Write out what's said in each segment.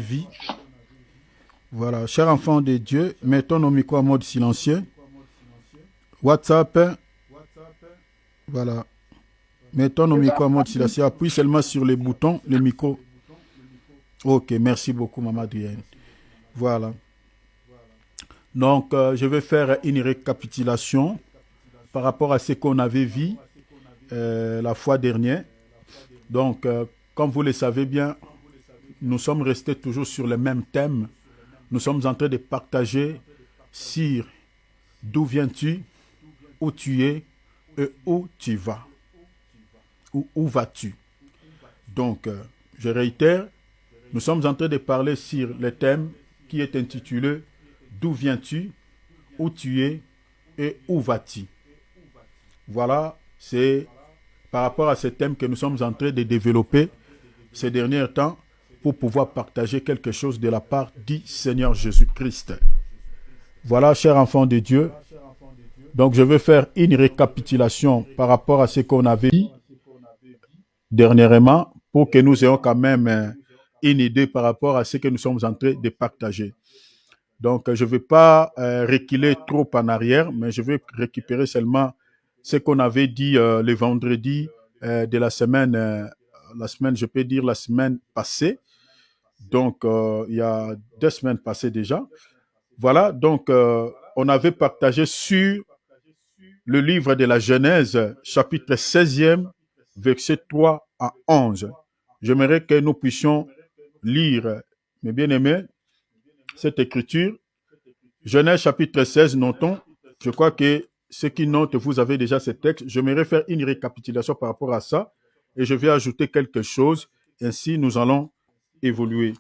vie. Voilà, chers enfants de Dieu, mettons nos micros en mode silencieux. WhatsApp, voilà, mettons nos micros en mode silencieux. Appuie seulement sur les boutons, les micros. Ok, merci beaucoup, Maman Adrienne. Voilà. Donc, je vais faire une récapitulation par rapport à ce qu'on avait vu la fois dernière. Donc, comme vous le savez bien, nous sommes restés toujours sur le même thème. Nous sommes en train de partager sur d'où viens-tu, où tu es et où tu vas. Ou où vas-tu. Donc, je réitère, nous sommes en train de parler sur le thème qui est intitulé d'où viens-tu, où tu es et où vas-tu. Voilà, c'est par rapport à ce thème que nous sommes en train de développer ces derniers temps pour pouvoir partager quelque chose de la part du Seigneur Jésus-Christ. Voilà, chers enfants de Dieu. Donc, je vais faire une récapitulation par rapport à ce qu'on avait dit dernièrement pour que nous ayons quand même une idée par rapport à ce que nous sommes en train de partager. Donc, je ne vais pas reculer trop en arrière, mais je vais récupérer seulement ce qu'on avait dit le vendredi de la semaine, je peux dire la semaine passée. Donc, il y a 2 semaines passées déjà. Voilà, donc, on avait partagé sur le livre de la Genèse, chapitre 16e, versets 3 à 11. J'aimerais que nous puissions lire, mes bien-aimés, cette écriture. Genèse chapitre 16, notons. Je crois que ceux qui notent, vous avez déjà ce texte. J'aimerais faire une récapitulation par rapport à ça et je vais ajouter quelque chose. Ainsi, nous allons évoluer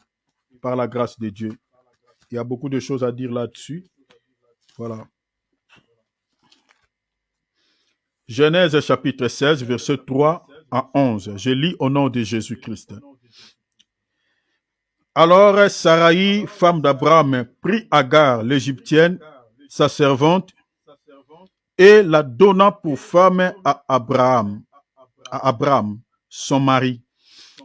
par la grâce de Dieu. Il y a beaucoup de choses à dire là-dessus. Voilà. Genèse chapitre 16, versets 3 à 11. Je lis au nom de Jésus-Christ. Alors Saraï, femme d'Abraham, prit Agar, l'Égyptienne, sa servante, et la donna pour femme à Abraham, son mari.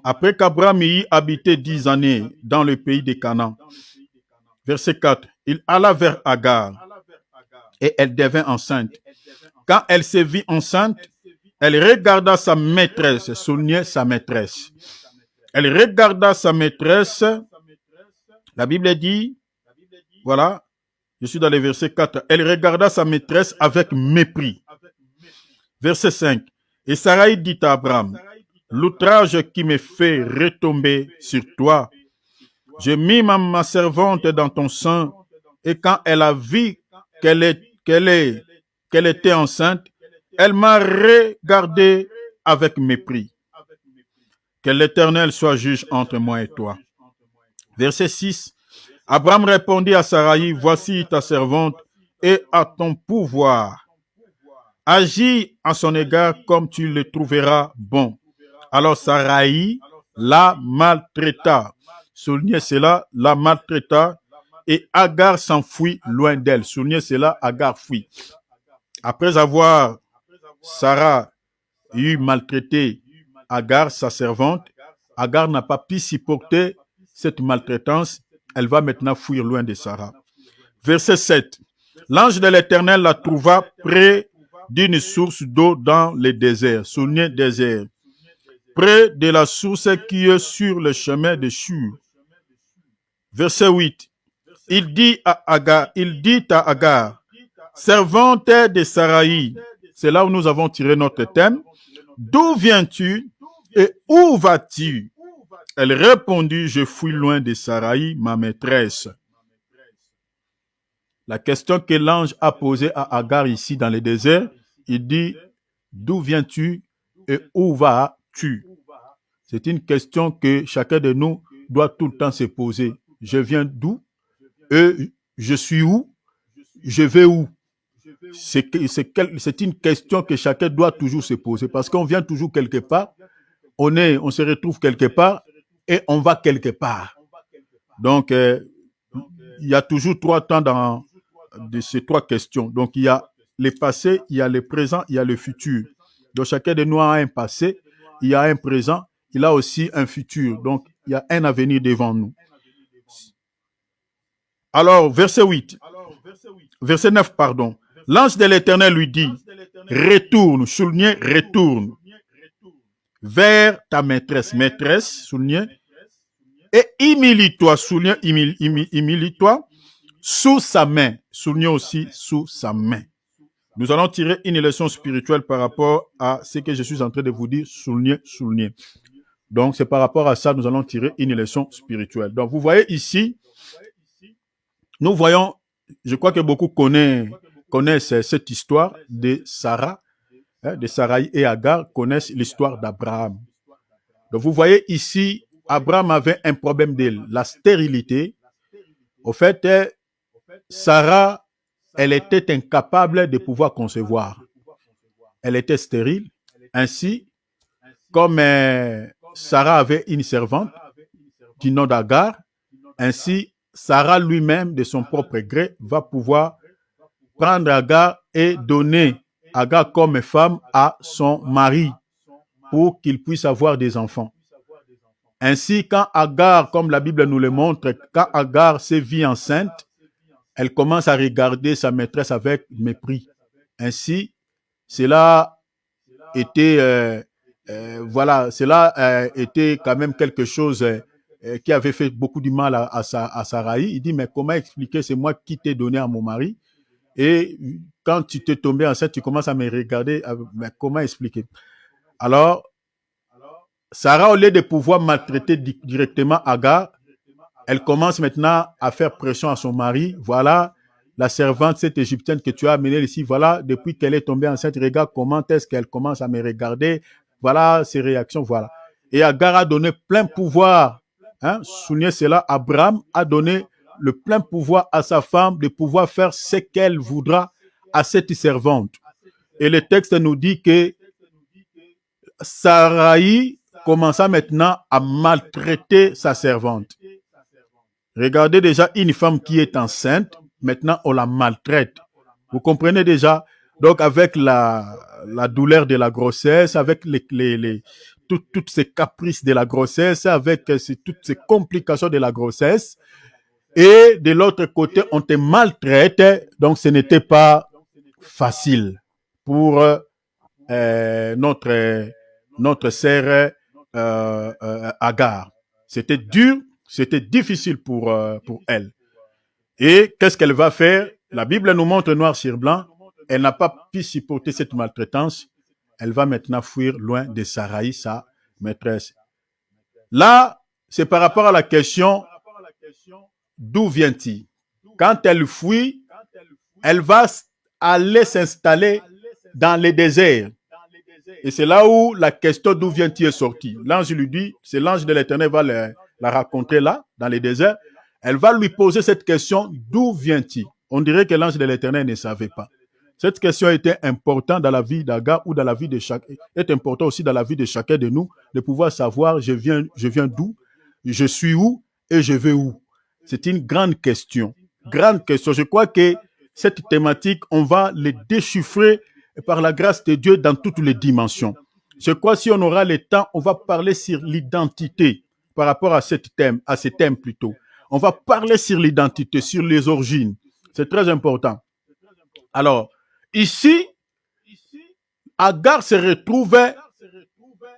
Après qu'Abraham y eut habité 10 années dans le pays de Canaan. Verset 4. Il alla vers Agar et elle devint enceinte. Quand elle se vit enceinte, elle regarda sa maîtresse, soulignez sa maîtresse. Elle regarda sa maîtresse. La Bible dit, voilà, je suis dans le verset 4. Elle regarda sa maîtresse avec mépris. Verset 5. Et Saraï dit à Abraham, l'outrage qui me fait retomber sur toi, j'ai mis ma servante dans ton sein, et quand elle a vu qu'elle était enceinte, elle m'a regardé avec mépris. Que l'Éternel soit juge entre moi et toi. Verset 6. Abraham répondit à Saraï, voici ta servante et à ton pouvoir. Agis à son égard comme tu le trouveras bon. Alors Saraï la maltraita. Soulignez cela, la maltraita, et Agar s'enfuit loin d'elle. Soulignez cela, Agar fuit. Après avoir Sarah eu maltraité Agar, sa servante, Agar n'a pas pu supporter cette maltraitance. Elle va maintenant fuir loin de Sarah. Verset 7. L'ange de l'Éternel la trouva près d'une source d'eau dans le désert. Soulignez désert. Près de la source qui est sur le chemin de Shur. Verset 8. Il dit à Agar, servante de Saraï, c'est là où nous avons tiré notre thème, d'où viens-tu et où vas-tu? Elle répondit, je fuis loin de Saraï, ma maîtresse. La question que l'ange a posée à Agar ici dans le désert, il dit, d'où viens-tu et où vas-tu? C'est une question que chacun de nous doit tout le temps se poser. Je viens d'où? Et je suis où? Je vais où? C'est une question que chacun doit toujours se poser parce qu'on vient toujours quelque part, on se retrouve quelque part et on va quelque part. Donc, il y a toujours 3 temps de ces 3 questions. Donc, il y a le passé, il y a le présent, il y a le futur. Donc, chacun de nous a un passé, il y a un présent, il a aussi un futur. Donc, il y a un avenir devant nous. Alors, verset 9, pardon. L'ange de l'Éternel lui dit, retourne, soulignez, retourne vers ta maîtresse, soulignez, et humilie-toi, soulignez, humilie-toi sous sa main, soulignez aussi sous sa main. Nous allons tirer une leçon spirituelle par rapport à ce que je suis en train de vous dire, soulignez. Donc, c'est par rapport à ça, nous allons tirer une leçon spirituelle. Donc, vous voyez ici, nous voyons, je crois que beaucoup connaissent cette histoire de Sarah, de Sarai et Agar, connaissent l'histoire d'Abraham. Donc, vous voyez ici, Abraham avait un problème de la stérilité. Au fait, Sarah, elle était incapable de pouvoir concevoir. Elle était stérile. Ainsi, comme Sarah avait une servante du nom d'Agar, ainsi, Sarah lui-même, de son propre gré, va pouvoir prendre Agar et donner Agar comme femme à son mari pour qu'il puisse avoir des enfants. Ainsi, quand Agar, comme la Bible nous le montre, quand Agar se vit enceinte, elle commence à regarder sa maîtresse avec mépris. Ainsi, cela était, était quand même quelque chose qui avait fait beaucoup de mal à Sarai. Il dit, mais comment expliquer, c'est moi qui t'ai donné à mon mari. Et quand tu t'es tombé enceinte, tu commences à me regarder, mais comment expliquer? Alors, Sarah, au lieu de pouvoir maltraiter directement Agar, elle commence maintenant à faire pression à son mari. Voilà, la servante, cette égyptienne que tu as amenée ici, voilà, depuis qu'elle est tombée enceinte, regarde comment est-ce qu'elle commence à me regarder. Voilà ses réactions, voilà. Et Agar a donné plein pouvoir. Souvenez cela, Abraham a donné le plein pouvoir à sa femme de pouvoir faire ce qu'elle voudra à cette servante. Et le texte nous dit que Sarai commença maintenant à maltraiter sa servante. Regardez déjà une femme qui est enceinte, maintenant on la maltraite. Vous comprenez déjà? Donc avec la douleur de la grossesse, avec toutes ces caprices de la grossesse, avec toutes ces complications de la grossesse, et de l'autre côté, on te maltraite, donc ce n'était pas facile pour notre sœur Agar. C'était dur, c'était difficile pour elle. Et qu'est-ce qu'elle va faire? La Bible nous montre noir sur blanc, elle n'a pas pu supporter cette maltraitance. Elle va maintenant fuir loin de Sarai, sa maîtresse. Là, c'est par rapport à la question d'où vient-il? Quand elle fuit, elle va aller s'installer dans les déserts. Et c'est là où la question d'où vient-il est sortie. L'ange lui dit, c'est l'ange de l'Éternel va la rencontrer là, dans les déserts. Elle va lui poser cette question, d'où vient-il? On dirait que l'ange de l'Éternel ne savait pas. Cette question était importante dans la vie d'Agar ou dans la vie de chacun, est importante aussi dans la vie de chacun de nous, de pouvoir savoir je viens d'où, je suis où et je vais où. C'est une grande question. Grande question. Je crois que cette thématique, on va les déchiffrer par la grâce de Dieu dans toutes les dimensions. Je crois que si on aura le temps, on va parler sur l'identité par rapport à ces thèmes plutôt. On va parler sur l'identité, sur les origines. C'est très important. Alors, ici, Agar se retrouvait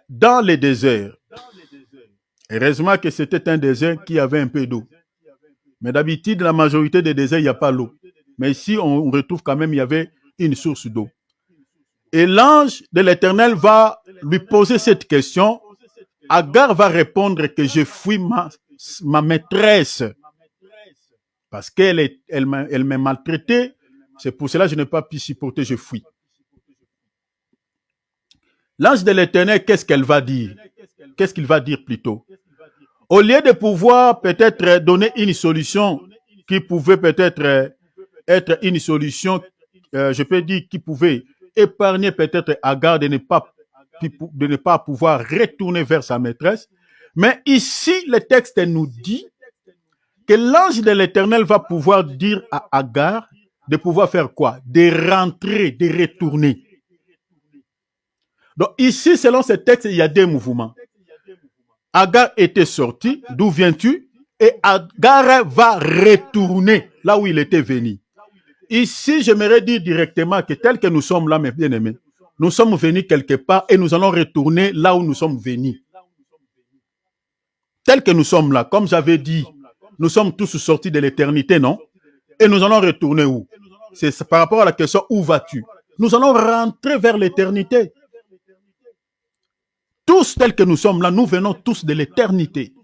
dans les déserts. Heureusement que c'était un désert qui avait un peu d'eau. Mais d'habitude, la majorité des déserts, il n'y a pas l'eau. Mais ici, on retrouve quand même, il y avait une source d'eau. Et l'ange de l'Éternel va lui poser cette question. Agar va répondre que je fuis ma maîtresse. Parce qu'elle m'a maltraité. C'est pour cela que je n'ai pas pu supporter, je fuis. L'ange de l'Éternel, qu'est-ce qu'elle va dire? Qu'est-ce qu'il va dire plutôt? Au lieu de pouvoir peut-être donner une solution qui pouvait peut-être être une solution, je peux dire, qui pouvait épargner peut-être Agar de ne pas pouvoir retourner vers sa maîtresse. Mais ici, le texte nous dit que l'ange de l'Éternel va pouvoir dire à Agar de pouvoir faire quoi? De rentrer, de retourner. Donc ici, selon ce texte, il y a deux mouvements. Agar était sortie, d'où viens-tu? et Agar va retourner là où il était venu. Ici, j'aimerais dire directement que tel que nous sommes là, mes bien-aimés, nous sommes venus quelque part et nous allons retourner là où nous sommes venus. Tel que nous sommes là, comme j'avais dit, nous sommes tous sortis de l'éternité, non? Et nous allons retourner où? C'est par rapport à la question, où vas-tu? Nous allons rentrer vers l'éternité. Tous tels que nous sommes là, nous venons tous de l'éternité.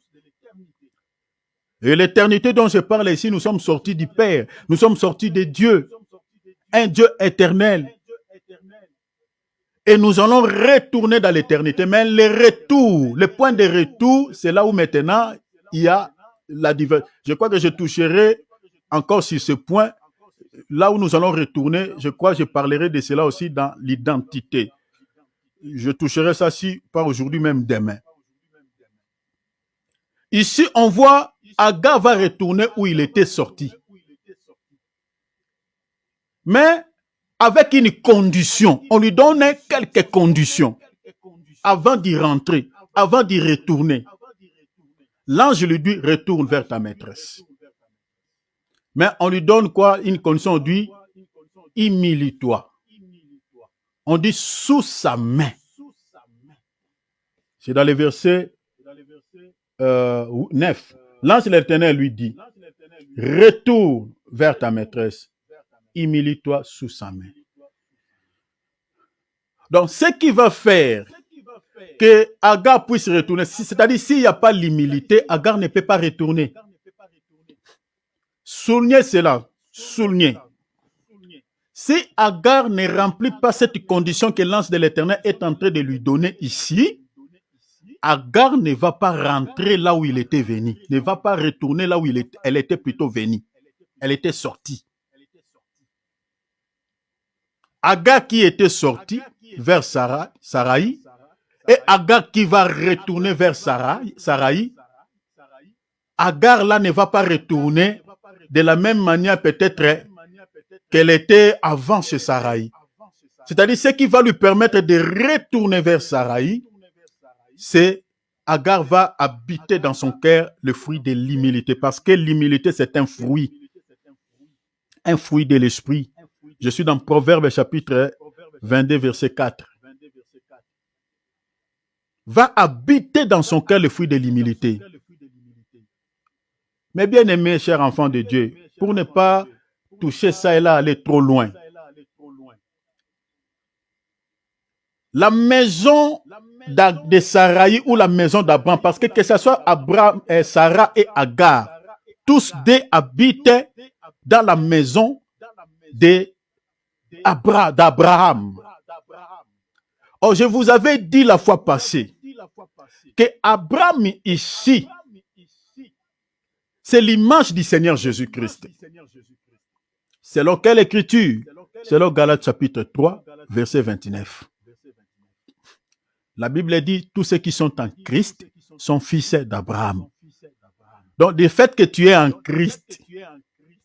Et l'éternité dont je parle ici, nous sommes sortis du Père, nous sommes sortis de Dieu, un Dieu éternel. Et nous allons retourner dans l'éternité. Mais le retour, le point de retour, c'est là où maintenant il y a la diversité. Je crois que je toucherai encore sur ce point. Là où nous allons retourner, je crois que je parlerai de cela aussi dans l'identité. Je toucherai ça si pas aujourd'hui, même demain. Ici, on voit Agar va retourner où il était sorti. Mais avec une condition. On lui donne quelques conditions avant d'y rentrer, avant d'y retourner. L'ange lui dit, retourne vers ta maîtresse. Mais on lui donne quoi? Une condition, on dit, humilie-toi. On dit, sous sa main. C'est dans le verset 9. L'ange de l'Éternel lui dit, retourne vers ta maîtresse, humilie-toi sous sa main. Donc, ce qui va faire que Agar puisse retourner, c'est-à-dire s'il n'y a pas l'humilité, Agar ne peut pas retourner. Soulignez cela, soulignez. Si Agar ne remplit pas cette condition que l'ange de l'Éternel est en train de lui donner ici, Agar ne va pas rentrer là où il était venu, ne va pas retourner là où elle était plutôt venue. Elle était sortie. Agar qui était sortie vers Saraï, et Agar qui va retourner vers Saraï, Agar là ne va pas retourner de la même manière peut-être qu'elle était avant chez Saraï. C'est-à-dire ce qui va lui permettre de retourner vers Saraï, c'est Agar va habiter dans son cœur le fruit de l'humilité, parce que l'humilité c'est un fruit de l'esprit. Je suis dans Proverbes chapitre 22 verset 4. Va habiter dans son cœur le fruit de l'humilité. Mais bien aimés, chers enfants de Dieu, pour ne pas toucher ça et là, aller trop loin. La maison de Saraï ou la maison d'Abraham, parce que ce soit Abraham, Sarah et Agar, tous deux habitaient dans la maison d'Abraham. Or, je vous avais dit la fois passée que Abraham ici, c'est l'image du Seigneur Jésus-Christ. Selon quelle écriture? Selon Galates chapitre 3, verset 29. La Bible dit, tous ceux qui sont en Christ sont fils d'Abraham. Donc, le fait que tu es en Christ,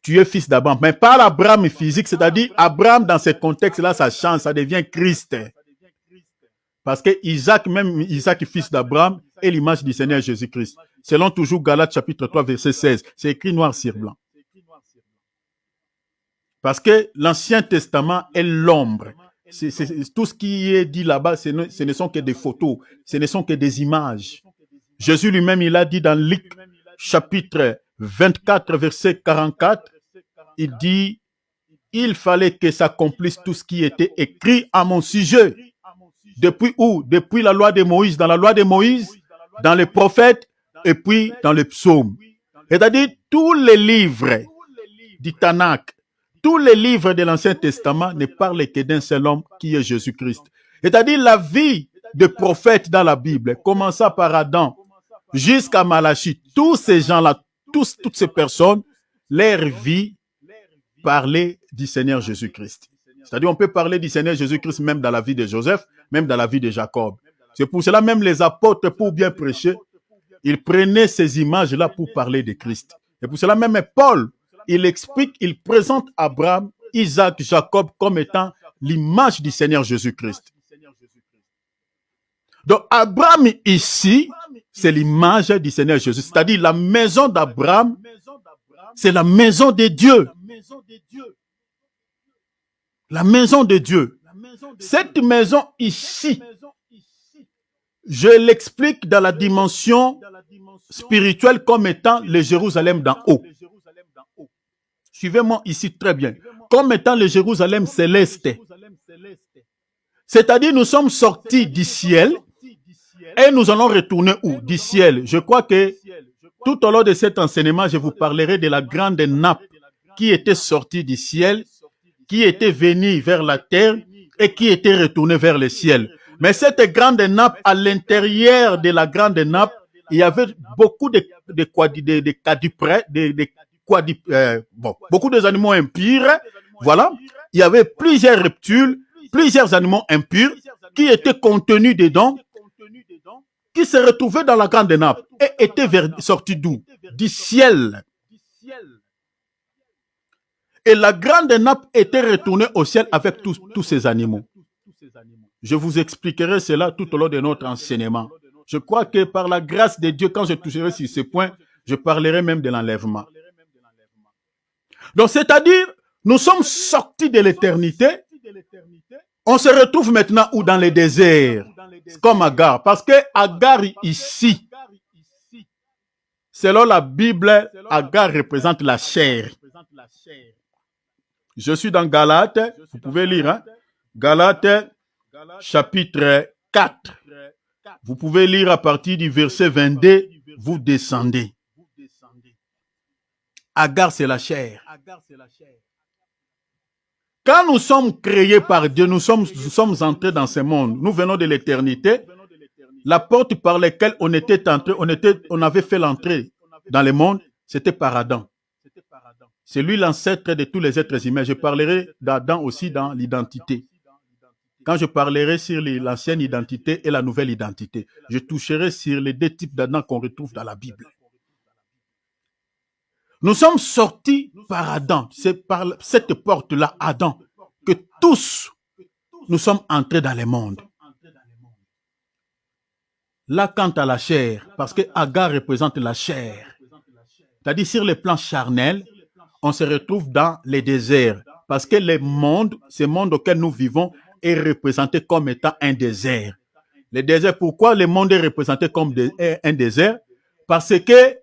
tu es fils d'Abraham, mais pas l'Abraham physique, c'est-à-dire Abraham dans ce contexte-là, ça change, ça devient Christ. Parce que Isaac, même Isaac, fils d'Abraham, est l'image du Seigneur Jésus-Christ. Selon toujours Galates chapitre 3, verset 16. C'est écrit noir sur blanc. Parce que l'Ancien Testament est l'ombre. Tout ce qui est dit là-bas, ce ne sont que des photos, ce ne sont que des images. Jésus lui-même, il a dit dans Luc chapitre 24, verset 44, il dit, il fallait que s'accomplisse tout ce qui était écrit à mon sujet. Depuis où? Depuis la loi de Moïse, dans la loi de Moïse, dans les prophètes, et puis dans les psaumes. C'est-à-dire tous les livres du Tanakh, tous les livres de l'Ancien Testament ne parlent que d'un seul homme qui est Jésus-Christ. C'est-à-dire la vie des prophètes dans la Bible, commençant par Adam jusqu'à Malachie, tous ces gens-là, toutes ces personnes, leur vie parlait du Seigneur Jésus-Christ. C'est-à-dire on peut parler du Seigneur Jésus-Christ même dans la vie de Joseph, même dans la vie de Jacob. C'est pour cela même les apôtres, pour bien prêcher, ils prenaient ces images-là pour parler de Christ. C'est pour cela même Paul, il explique, il présente Abraham, Isaac, Jacob comme étant l'image du Seigneur Jésus-Christ. Donc Abraham ici, c'est l'image du Seigneur Jésus. C'est-à-dire la maison d'Abraham, c'est la maison de Dieu. La maison de Dieu. Cette maison ici, je l'explique dans la dimension spirituelle comme étant le Jérusalem d'en haut. Suivez-moi ici très bien. Comme étant le Jérusalem céleste. C'est-à-dire nous sommes sortis du ciel et nous allons retourner où? Du ciel. Je crois que tout au long de cet enseignement, je vous parlerai de la grande nappe qui était sortie du ciel, qui était venue vers la terre et qui était retournée vers le ciel. Mais cette grande nappe, à l'intérieur de la grande nappe, il y avait beaucoup beaucoup d'animaux impurs. Voilà. Il y avait plusieurs reptiles, plusieurs animaux impurs qui étaient contenus dedans, qui se retrouvaient dans la grande nappe et étaient sortis d'où? Du ciel. Et la grande nappe était retournée au ciel avec tous ces animaux. Je vous expliquerai cela tout au long de notre enseignement. Je crois que par la grâce de Dieu, quand je toucherai sur ce point, je parlerai même de l'enlèvement. Donc, c'est-à-dire, nous sommes sortis de l'éternité. On se retrouve maintenant où? Dans le désert, comme Agar. Parce que Agar ici, selon la Bible, Agar représente la chair. Je suis dans Galates, vous pouvez lire, hein? Galates, chapitre 4. Vous pouvez lire à partir du verset 22, vous descendez. Agar, c'est la chair. Quand nous sommes créés par Dieu, nous sommes entrés dans ce monde. Nous venons de l'éternité. La porte par laquelle on était entré, on avait fait l'entrée dans le monde, c'était par Adam. C'est lui l'ancêtre de tous les êtres humains. Je parlerai d'Adam aussi dans l'identité. Quand je parlerai sur l'ancienne identité et la nouvelle identité, je toucherai sur les deux types d'Adam qu'on retrouve dans la Bible. Nous sommes sortis par Adam. C'est par cette porte-là, Adam, que tous nous sommes entrés dans le monde. Là, quant à la chair, parce que Agar représente la chair, c'est-à-dire sur le plan charnel, on se retrouve dans les déserts. Parce que le monde, ce monde auquel nous vivons, est représenté comme étant un désert. Le désert, pourquoi le monde est représenté comme un désert? Parce que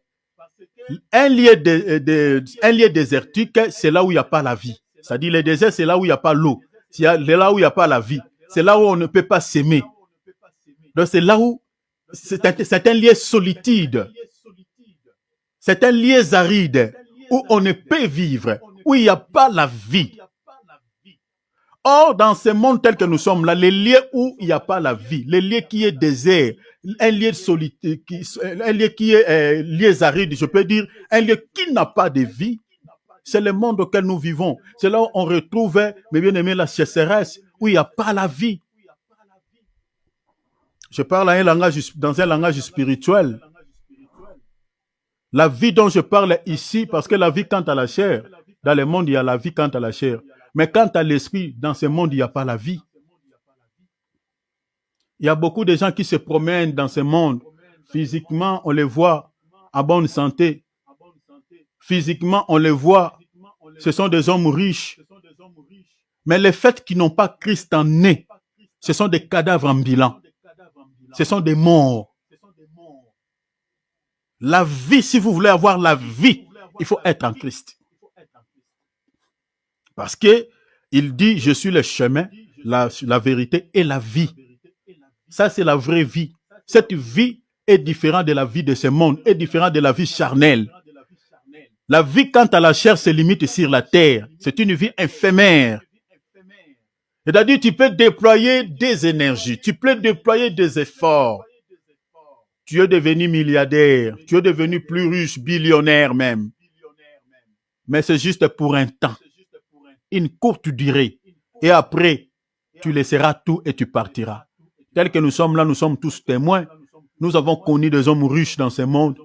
un lieu désertique, c'est là où il n'y a pas la vie. C'est-à-dire le désert, c'est là où il n'y a pas l'eau. C'est là où il n'y a pas la vie. C'est là où on ne peut pas s'aimer. Donc c'est là où c'est un lieu solitude. C'est un lieu aride où on ne peut vivre, où il n'y a pas la vie. Or, dans ce monde tel que nous sommes là, les lieux où il n'y a pas la vie, les lieux qui est désert, un lieu solitaire, un lieu qui est lieu aride, je peux dire, un lieu qui n'a pas de vie, c'est le monde auquel nous vivons. C'est là où on retrouve, mes bien-aimés, la sécheresse, où il n'y a pas la vie. Je parle dans un langage spirituel. La vie dont je parle ici, parce que la vie quant à la chair, dans le monde, il y a la vie quant à la chair. Mais quant à l'esprit, dans ce monde, il n'y a pas la vie. Il y a beaucoup de gens qui se promènent dans ce monde. Physiquement, on les voit en bonne santé. Physiquement, on les voit. Ce sont des hommes riches. Mais les faits qui n'ont pas Christ en eux, ce sont des cadavres ambulants. Ce sont des morts. La vie, si vous voulez avoir la vie, il faut être en Christ. Parce que il dit, je suis le chemin, la vérité et la vie. Ça, c'est la vraie vie. Cette vie est différente de la vie de ce monde, est différente de la vie charnelle. La vie, quant à la chair, se limite sur la terre. C'est une vie éphémère. C'est-à-dire, tu peux déployer des énergies, tu peux déployer des efforts. Tu es devenu milliardaire, tu es devenu plus riche, billionnaire même. Mais c'est juste pour un temps, une courte durée. Et après, tu laisseras tout et tu partiras. Tel que nous sommes là, nous sommes tous témoins. Nous avons connu des hommes riches dans ce monde,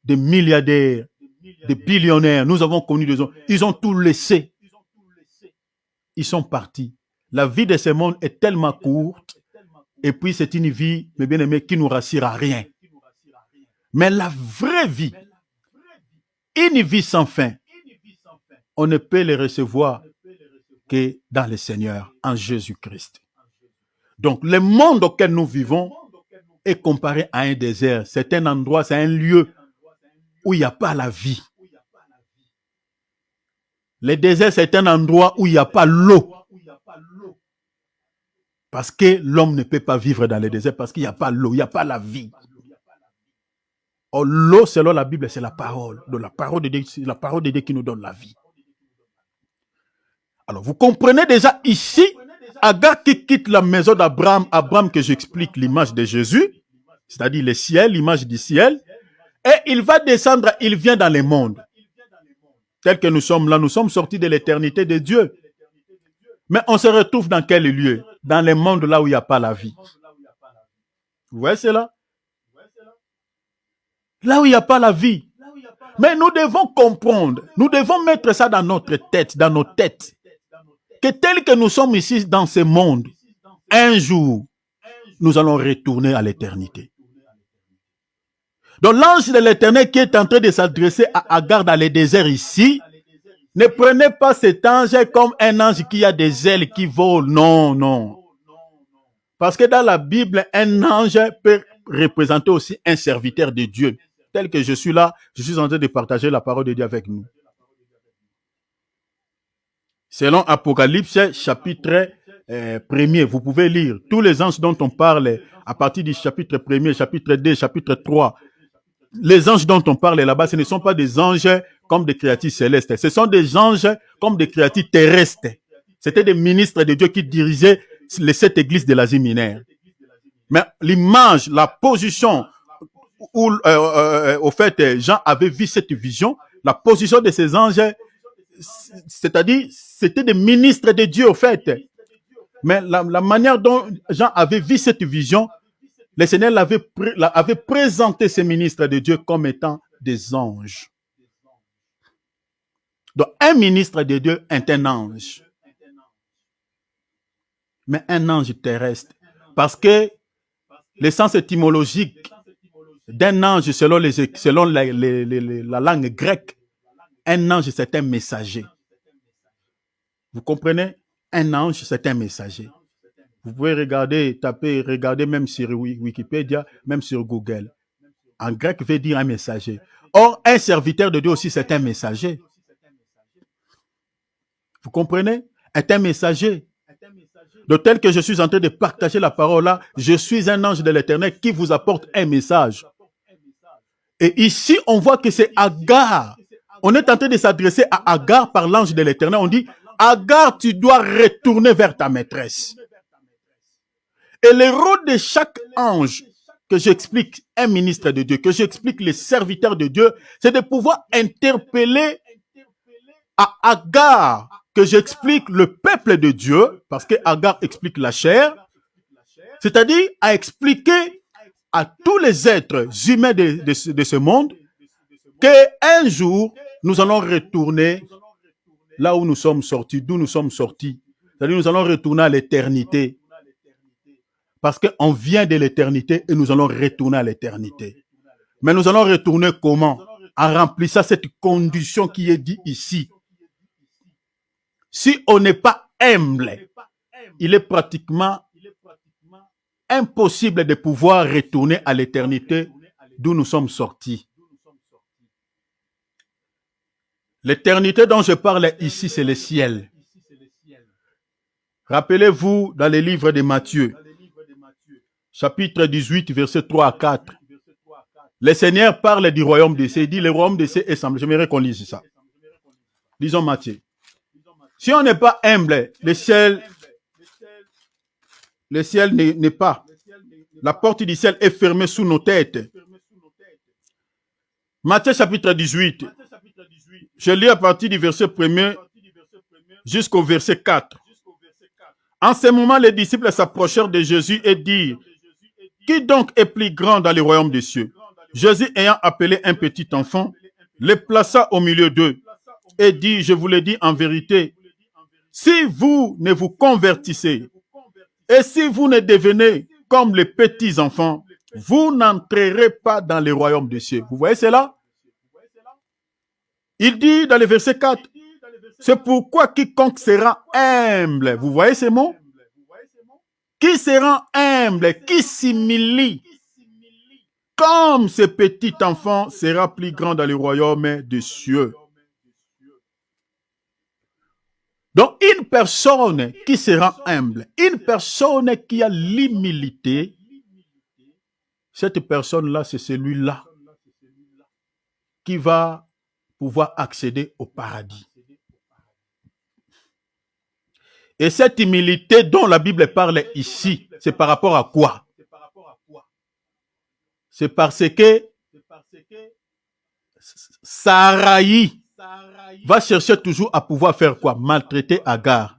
des milliardaires, des billionnaires. Nous avons connu des hommes. Ils ont tout laissé. Ils sont partis. La vie de ce monde est tellement courte. Et puis, c'est une vie, mes bien-aimés, qui nous rassure à rien. Mais la vraie vie, une vie sans fin, on ne peut les recevoir que dans le Seigneur, en Jésus-Christ. Donc, le monde auquel nous vivons est comparé à un désert. C'est un endroit, c'est un lieu où il n'y a pas la vie. Le désert, c'est un endroit où il n'y a pas l'eau. Parce que l'homme ne peut pas vivre dans le désert parce qu'il n'y a pas l'eau, il n'y a pas la vie. Or, l'eau, selon la Bible, c'est la parole. Donc, la parole de Dieu, c'est la parole de Dieu qui nous donne la vie. Alors, vous comprenez déjà ici, Agar qui quitte la maison d'Abraham, Abraham que j'explique l'image de Jésus, c'est-à-dire le ciel, l'image du ciel, et il va descendre, il vient dans le monde. Tel que nous sommes là, nous sommes sortis de l'éternité de Dieu. Mais on se retrouve dans quel lieu? Dans le monde là où il n'y a pas la vie. Vous voyez cela? Là où il n'y a pas la vie. Mais nous devons comprendre, nous devons mettre ça dans notre tête, dans nos têtes, que tel que nous sommes ici dans ce monde, un jour, nous allons retourner à l'éternité. Donc l'ange de l'éternel qui est en train de s'adresser à Agar dans le désert ici, ne prenez pas cet ange comme un ange qui a des ailes qui volent. Non, non. Parce que dans la Bible, un ange peut représenter aussi un serviteur de Dieu. Tel que je suis là, je suis en train de partager la parole de Dieu avec nous. Selon Apocalypse, chapitre 1er, vous pouvez lire tous les anges dont on parle à partir du chapitre 1er, chapitre 2, chapitre 3. Les anges dont on parle là-bas, ce ne sont pas des anges comme des créatures célestes. Ce sont des anges comme des créatures terrestres. C'était des ministres de Dieu qui dirigeaient les 7 églises de l'Asie mineure. Mais l'image, la position où, au fait, Jean avait vu cette vision, la position de ces anges, c'est-à-dire, c'était des ministres de Dieu, au fait. Mais la manière dont Jean avait vu cette vision, le Seigneur avait présenté ces ministres de Dieu comme étant des anges. Donc, un ministre de Dieu est un ange. Mais un ange terrestre. Parce que l'essence étymologique d'un ange, selon la langue grecque, un ange, c'est un messager. Vous comprenez? Un ange, c'est un messager. Vous pouvez regarder même sur Wikipédia, même sur Google. En grec, veut dire un messager. Or, un serviteur de Dieu aussi, c'est un messager. Vous comprenez? Est un messager. De tel que je suis en train de partager la parole là, je suis un ange de l'Éternel qui vous apporte un message. Et ici, on voit que c'est Agar. On est en train de s'adresser à Agar par l'ange de l'Éternel. On dit, Agar, tu dois retourner vers ta maîtresse. Et le rôle de chaque ange que j'explique, un ministre de Dieu, que j'explique les serviteurs de Dieu, c'est de pouvoir interpeller à Agar, que j'explique le peuple de Dieu, parce que Agar explique la chair, c'est-à-dire à expliquer à tous les êtres humains de ce monde qu'un jour, nous allons retourner là où nous sommes sortis, d'où nous sommes sortis. C'est-à-dire nous allons retourner à l'éternité. Parce qu'on vient de l'éternité et nous allons retourner à l'éternité. Mais nous allons retourner comment? En remplissant cette condition qui est dit ici. Si on n'est pas humble, il est pratiquement impossible de pouvoir retourner à l'éternité d'où nous sommes sortis. L'éternité dont je parle ici, c'est le ciel. Rappelez-vous dans les livres de Matthieu, chapitre 18, versets 3 à 4. Le Seigneur parle du royaume de cieux. Il dit, le royaume de cieux est semblable. J'aimerais qu'on lise ça. Lisons Matthieu. Si on n'est pas humble, le ciel n'est pas. La porte du ciel est fermée sous nos têtes. Matthieu chapitre 18. Je lis à partir du verset 1er jusqu'au verset 4. En ce moment, les disciples s'approchèrent de Jésus et dirent, qui donc est plus grand dans le royaume des cieux? Jésus ayant appelé un petit enfant, le plaça au milieu d'eux et dit, je vous le dis en vérité, si vous ne vous convertissez et si vous ne devenez comme les petits enfants, vous n'entrerez pas dans le royaume des cieux. Vous voyez cela? Il dit dans le verset 4, c'est pourquoi quiconque sera humble, vous voyez ces mots? Qui sera humble, qui s'humilie, comme ce petit enfant sera plus grand dans le royaume des cieux. Donc, une personne qui sera humble, une personne qui a l'humilité, cette personne-là, c'est celui-là qui va pouvoir accéder au paradis. Et cette humilité dont la Bible parle ici, c'est par rapport à quoi? C'est parce que Saraï va chercher toujours à pouvoir faire quoi? Maltraiter Agar.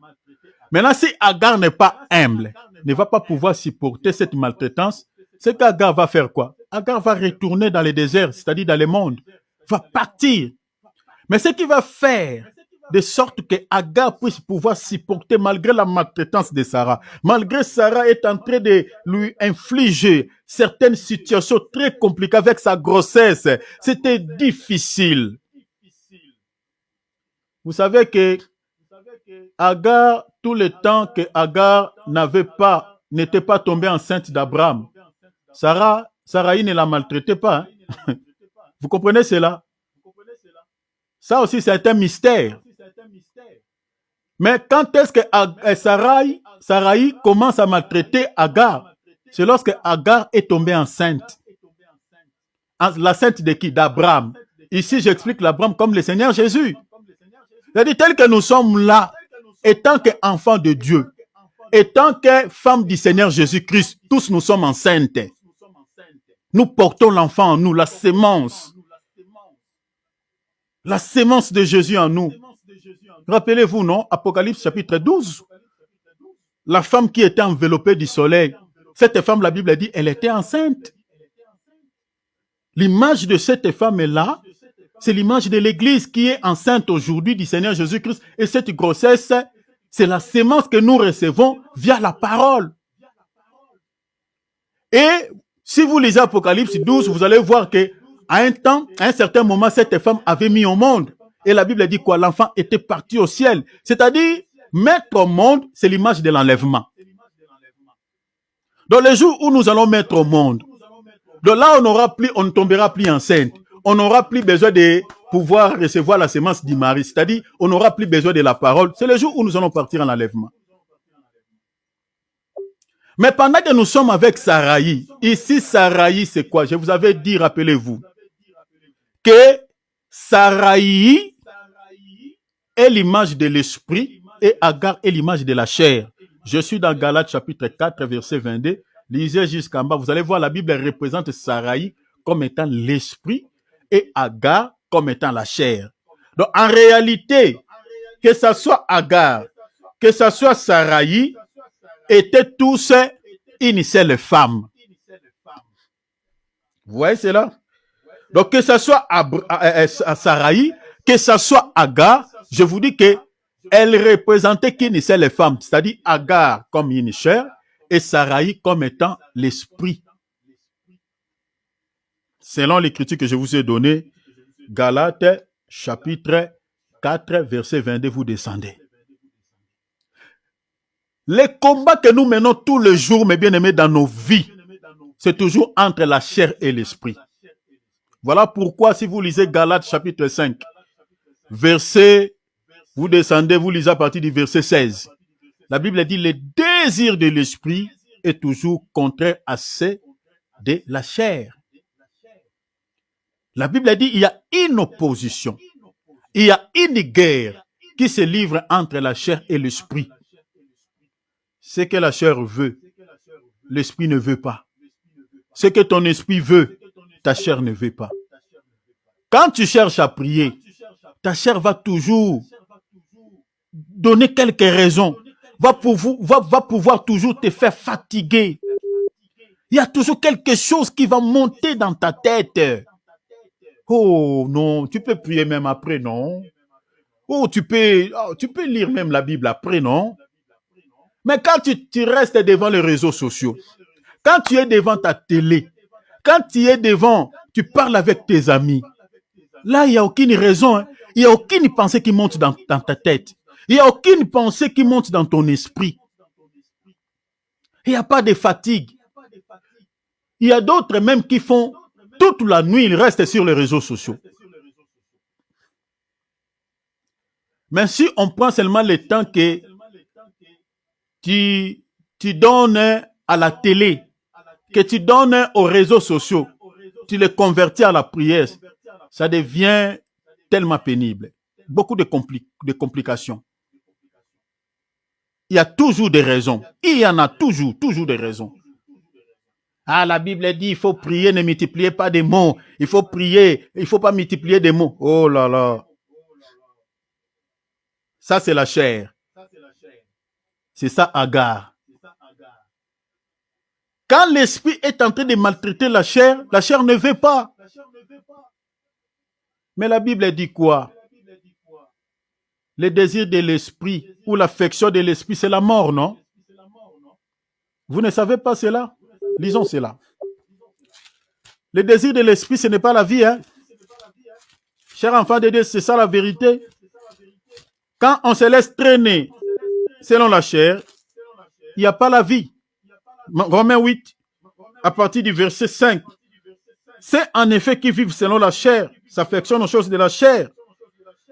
Maintenant, si Agar n'est pas humble, ne va pas pouvoir supporter cette maltraitance, c'est qu'Agar va faire quoi? Agar va retourner dans le désert, c'est-à-dire dans le monde, va partir. Mais ce qu'il va faire, de sorte que Agar puisse pouvoir supporter malgré la maltraitance de Sarah, malgré Sarah est en train de lui infliger certaines situations très compliquées avec sa grossesse. C'était difficile. Vous savez que Agar, tout le temps que Agar n'était pas tombée enceinte d'Abraham, Sarai ne la maltraitait pas. Hein? Vous comprenez cela? Ça aussi, c'est un mystère. Mais quand est-ce que Sarai commence à maltraiter Agar? C'est lorsque Agar est tombée enceinte. L'enceinte de qui? D'Abraham. Ici, j'explique l'Abraham comme le Seigneur Jésus. C'est-à-dire, tel que nous sommes là, étant qu'enfants de Dieu, étant que femmes du Seigneur Jésus-Christ, tous nous sommes enceintes. Nous portons l'enfant en nous, la sémence de Jésus en nous. Rappelez-vous, non? Apocalypse chapitre 12. La femme qui était enveloppée du soleil, cette femme, la Bible dit, elle était enceinte. L'image de cette femme-là, c'est l'image de l'Église qui est enceinte aujourd'hui du Seigneur Jésus-Christ. Et cette grossesse, c'est la sémence que nous recevons via la parole. Et si vous lisez Apocalypse 12, vous allez voir que à un certain moment, cette femme avait mis au monde. Et la Bible dit quoi? L'enfant était parti au ciel. C'est-à-dire, mettre au monde, c'est l'image de l'enlèvement. Dans les jours où nous allons mettre au monde, de là, on ne tombera plus enceinte. On n'aura plus besoin de pouvoir recevoir la sémence du mari. C'est-à-dire, on n'aura plus besoin de la parole. C'est le jour où nous allons partir en enlèvement. Mais pendant que nous sommes avec Saraï, ici, Saraï, c'est quoi? Je vous avais dit, rappelez-vous, que Saraï est l'image de l'esprit et Agar est l'image de la chair. Je suis dans Galates chapitre 4, verset 22. Lisez jusqu'en bas. Vous allez voir, la Bible représente Saraï comme étant l'esprit et Agar comme étant la chair. Donc, en réalité, que ce soit Agar, que ce soit Saraï, étaient tous une seule femme. Vous voyez cela? Donc, que ce soit Saraï, que ce soit Agar, je vous dis que elle représentait qu'une seule femme, c'est-à-dire Agar comme une chair et Saraï comme étant l'esprit. Selon l'écriture que je vous ai donnée, Galates chapitre 4, verset 22, vous descendez. Les combats que nous menons tous les jours, mes bien-aimés, dans nos vies, c'est toujours entre la chair et l'esprit. Voilà pourquoi, si vous lisez Galates chapitre 5, verset, vous descendez, vous lisez à partir du verset 16. La Bible dit, le désir de l'esprit est toujours contraire à ceux de la chair. La Bible dit, il y a une opposition, il y a une guerre qui se livre entre la chair et l'esprit. Ce que la chair veut, l'esprit ne veut pas. Ce que ton esprit veut, ta chair ne veut pas. Quand tu cherches à prier, ta chair va toujours donner quelques raisons, va pouvoir toujours te faire fatiguer. Il y a toujours quelque chose qui va monter dans ta tête. Oh non, tu peux prier même après, non? Oh, tu peux lire même la Bible après, non? Mais quand tu restes devant les réseaux sociaux, quand tu es devant ta télé, Quand tu es devant, tu parles avec tes amis. Là, il n'y a aucune raison. Hein. Il n'y a aucune pensée qui monte dans ta tête. Il n'y a aucune pensée qui monte dans ton esprit. Il n'y a pas de fatigue. Il y a d'autres même qui font toute la nuit, ils restent sur les réseaux sociaux. Mais si on prend seulement le temps que tu donnes à la télé, que tu donnes aux réseaux sociaux, tu les convertis à la prière, ça devient tellement pénible. Beaucoup de complications. Il y a toujours des raisons. Il y en a toujours des raisons. Ah, la Bible dit, il faut prier, ne multipliez pas des mots. Il faut prier, il ne faut pas multiplier des mots. Oh là là. Ça, c'est la chair. C'est ça, Agar. Quand l'esprit est en train de maltraiter la chair ne veut pas. Mais la Bible dit quoi? Le désir de l'esprit ou l'affection de l'esprit, c'est la mort, non? Vous ne savez pas cela? Lisons cela. Le désir de l'esprit, ce n'est pas la vie. Hein? Cher enfant de Dieu, c'est ça la vérité. Quand on se laisse traîner selon la chair, il n'y a pas la vie. Romains 8, à partir du verset 5. C'est en effet qui vivent selon la chair, s'affectionnent aux choses de la chair.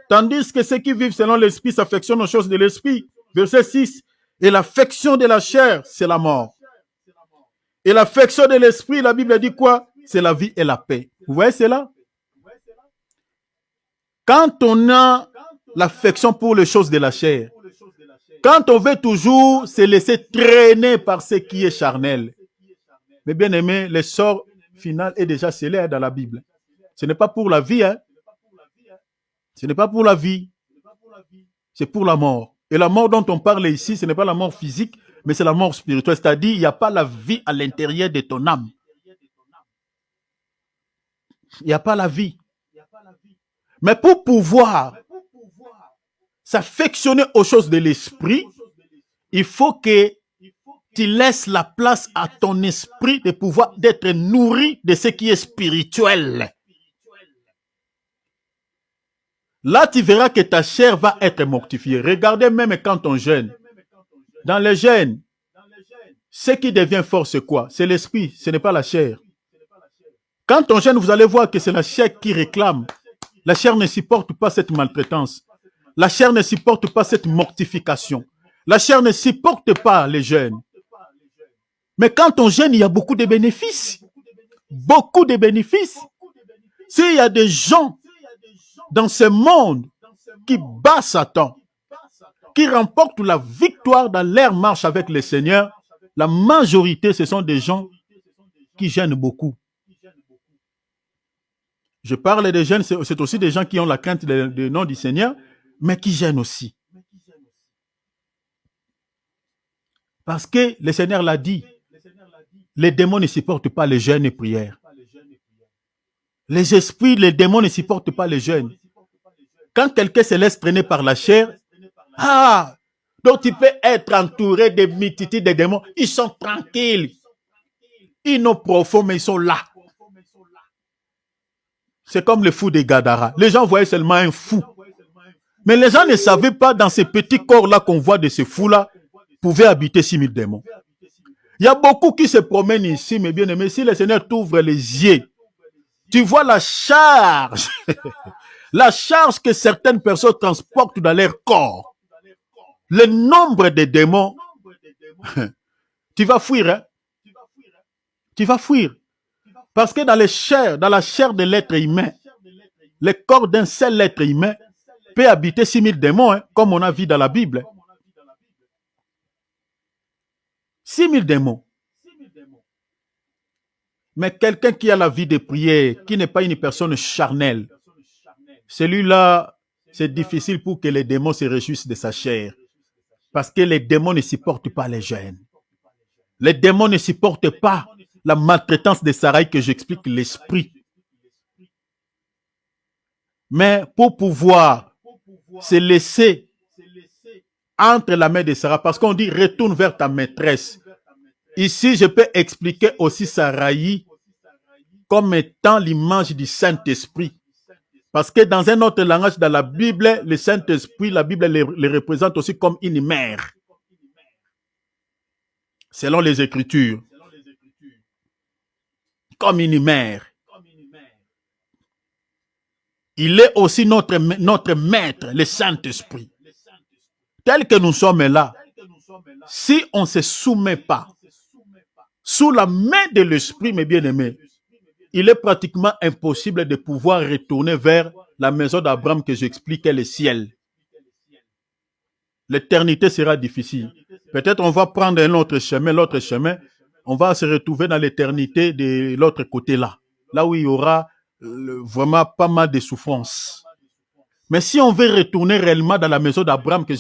Tandis que ceux qui vivent selon l'esprit s'affectionnent aux choses de l'esprit. Verset 6. Et l'affection de la chair, c'est la mort. Et l'affection de l'esprit, la Bible dit quoi? C'est la vie et la paix. Vous voyez cela? Quand on a l'affection pour les choses de la chair, quand on veut toujours se laisser traîner par ce qui est charnel, mais bien aimé, le sort final est déjà scellé dans la Bible. Ce n'est pas pour la vie, hein? Ce n'est pas pour la vie, c'est pour la mort. Et la mort dont on parle ici, ce n'est pas la mort physique, mais c'est la mort spirituelle. C'est-à-dire, il n'y a pas la vie à l'intérieur de ton âme. Il n'y a pas la vie. Mais pour pouvoir s'affectionner aux choses de l'esprit, il faut que tu laisses la place à ton esprit de pouvoir d'être nourri de ce qui est spirituel. Là, tu verras que ta chair va être mortifiée. Regardez même quand on jeûne. Dans le jeûne, ce qui devient fort, c'est quoi? C'est l'esprit, ce n'est pas la chair. Quand on jeûne, vous allez voir que c'est la chair qui réclame. La chair ne supporte pas cette maltraitance. La chair ne supporte pas cette mortification. La chair ne supporte pas les jeûnes. Mais quand on jeûne, il y a beaucoup de bénéfices. Beaucoup de bénéfices. S'il y a des gens dans ce monde qui battent Satan, qui remportent la victoire dans leur marche avec le Seigneur, la majorité, ce sont des gens qui jeûnent beaucoup. Je parle des jeunes, c'est aussi des gens qui ont la crainte du nom du Seigneur, mais qui jeûnent aussi. Parce que le Seigneur l'a dit, les démons ne supportent pas les jeûnes et prières. Les esprits, les démons ne supportent pas les jeûnes. Quand quelqu'un se laisse traîner par la chair, donc tu peux être entouré de multitudes de démons. Ils sont tranquilles. Ils n'ont profond, mais ils sont là. C'est comme le fou de Gadara. Les gens voyaient seulement un fou. Mais les gens ne savaient pas dans ces petits corps-là qu'on voit de ces fous-là pouvaient habiter 6000 démons. Il y a beaucoup qui se promènent ici, mais bien aimé, si le Seigneur t'ouvre les yeux, tu vois la charge, la charge que certaines personnes transportent dans leur corps. Le nombre de démons, tu vas fuir, hein? Tu vas fuir. Parce que dans la chair de l'être humain, le corps d'un seul être humain peut habiter 6000 démons, hein, comme on a vu dans la Bible. 6000 démons. Mais quelqu'un qui a la vie de prière, qui n'est pas une personne charnelle, celui-là, c'est difficile pour que les démons se réjouissent de sa chair. Parce que les démons ne supportent pas les jeûnes. Les démons ne supportent pas la maltraitance de Sarai que j'explique, l'esprit. Mais pour pouvoir se laisser entre la main de Sarah, parce qu'on dit retourne vers ta maîtresse. Ici, je peux expliquer aussi Sarai comme étant l'image du Saint-Esprit. Parce que dans un autre langage, dans la Bible, le Saint-Esprit, la Bible le représente aussi comme une mère. Selon les Écritures. Comme une mère. Il est aussi notre maître, le Saint-Esprit. Tel que nous sommes là, si on ne se soumet pas sous la main de l'Esprit, mes bien-aimés, il est pratiquement impossible de pouvoir retourner vers la maison d'Abraham que j'explique, le ciel. L'éternité sera difficile. Peut-être on va prendre un autre chemin, l'autre chemin, on va se retrouver dans l'éternité de l'autre côté là où il y aura vraiment pas mal de souffrances. Mais si on veut retourner réellement dans la maison d'Abraham que